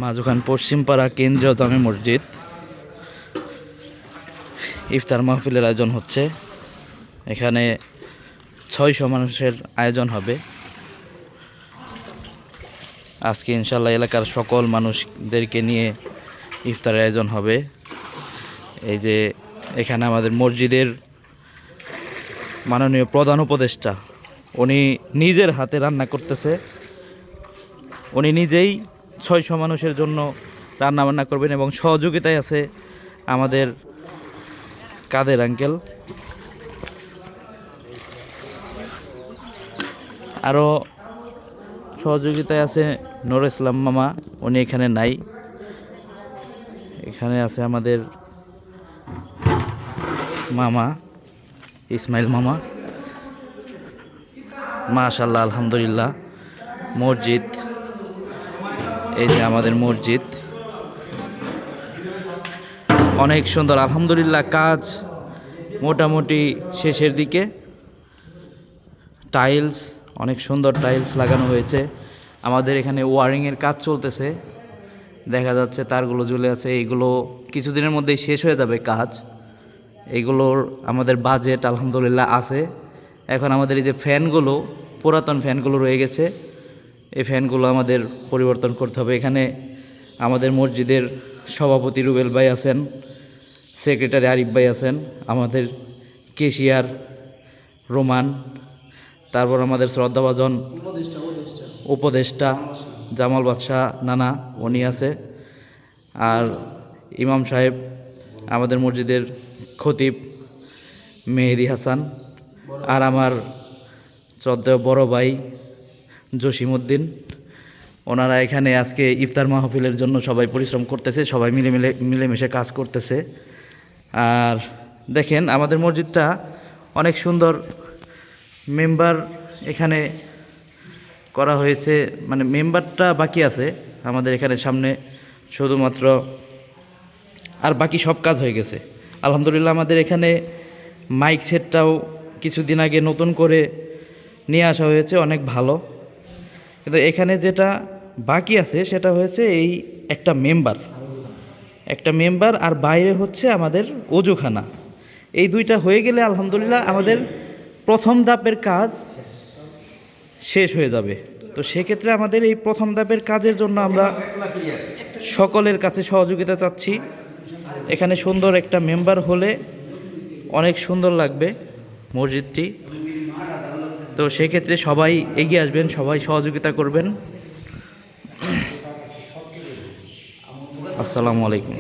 মাজুখান পশ্চিমপাড়া কেন্দ্রীয় জামে মসজিদ ইফতার মাহফিলের আয়োজন হচ্ছে। এখানে 600 মানুষের আয়োজন হবে আজকে ইনশাল্লাহ। এলাকার সকল মানুষদেরকে নিয়ে ইফতারের আয়োজন হবে। এই যে এখানে আমাদের মসজিদের মাননীয় প্রধান উপদেষ্টা, উনি নিজের হাতে রান্না করতেছে। উনি নিজেই 600 মানুষের জন্য রান্না বান্না করবেন এবং সহযোগিতায় আছে আমাদের কাদের আঙ্কেল, আরও সহযোগিতায় আছে নুর ইসলাম মামা, উনি এখানে নাই। এখানে আছে আমাদের মামা ইসমাইল মামা। মাশাআল্লাহ, আলহামদুলিল্লাহ। মসজিদ, এই যে আমাদের মসজিদ অনেক সুন্দর, আলহামদুলিল্লাহ। কাজ মোটামুটি শেষের দিকে। টাইলস, অনেক সুন্দর টাইলস লাগানো হয়েছে। আমাদের এখানে ওয়ারিংয়ের কাজ চলতেছে, দেখা যাচ্ছে তারগুলো ঝুলে আছে। এইগুলো কিছুদিনের মধ্যেই শেষ হয়ে যাবে কাজ। এইগুলোর আমাদের বাজেট আলহামদুলিল্লাহ আছে। এখন আমাদের এই যে ফ্যানগুলো, পুরাতন ফ্যানগুলো রয়ে গেছে, এই ফ্যানগুলো আমাদের পরিবর্তন করতে হবে। এখানে আমাদের মসজিদের সভাপতি রুবেল ভাই আছেন, সেক্রেটারি আরিফ ভাই আছেন, আমাদের কেশিয়ার রোমান, তারপর আমাদের শ্রদ্ধাভাজন উপদেষ্টা জামাল বাদশাহ নানা, উনি আছে। আর ইমাম সাহেব, আমাদের মসজিদের খতিব মেহেদি হাসান, আর আমার শ্রদ্ধেয় বড় ভাই জসিমউদ্দিন। ওনারা এখানে আজকে ইফতার মাহফিলের জন্য সবাই পরিশ্রম করতেছে, সবাই মিলেমিশে কাজ করতেছে। আর দেখেন আমাদের মসজিদটা অনেক সুন্দর। মেম্বার এখানে করা হয়েছে, মানে মেম্বারটা বাকি আছে আমাদের এখানে সামনে শুধুমাত্র, আর বাকি সব কাজ হয়ে গেছে আলহামদুলিল্লাহ। আমাদের এখানে মাইক সেটটাও কিছুদিন আগে নতুন করে নিয়ে আসা হয়েছে, অনেক ভালো। কিন্তু এখানে যেটা বাকি আছে সেটা হয়েছে এই একটা মেম্বার, আর বাইরে হচ্ছে আমাদের ওজুখানা। এই দুইটা হয়ে গেলে আলহামদুলিল্লাহ আমাদের প্রথম ধাপের কাজ শেষ হয়ে যাবে। তো সেক্ষেত্রে আমাদের এই প্রথম ধাপের কাজের জন্য আমরা সকলের কাছে সহযোগিতা চাচ্ছি। এখানে সুন্দর একটা মেম্বার হলে অনেক সুন্দর লাগবে মসজিদটি। তো সেক্ষেত্রে সবাই এগিয়ে আসবেন, সবাই সহযোগিতা করবেন। আসসালামু আলাইকুম।